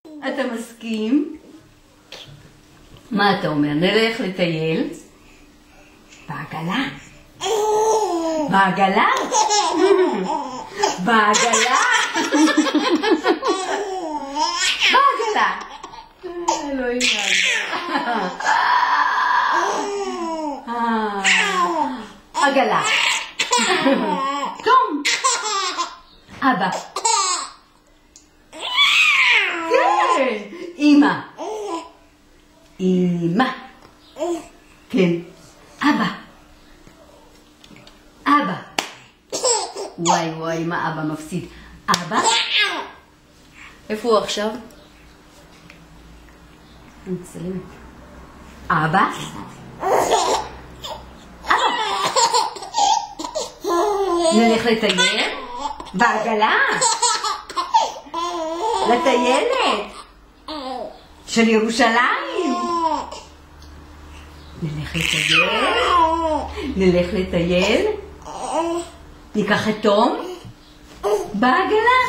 אתה מסכים? מה אתה אומר? נלך לטייל? בעגלה? בעגלה? בעגלה? בעגלה. אלוהים עגלה. תום. אבא. כן. אמא. אמא. כן. אבא. אבא. וואי וואי, מה אבא מפסיד? אבא? איפה הוא עכשיו? אני מצלמת. אבא? נלך לטייל? בעגלה? לטיילת? של ירושלים? נלך לטייל? נלך לטייל? ניקח את תום? בעגלה?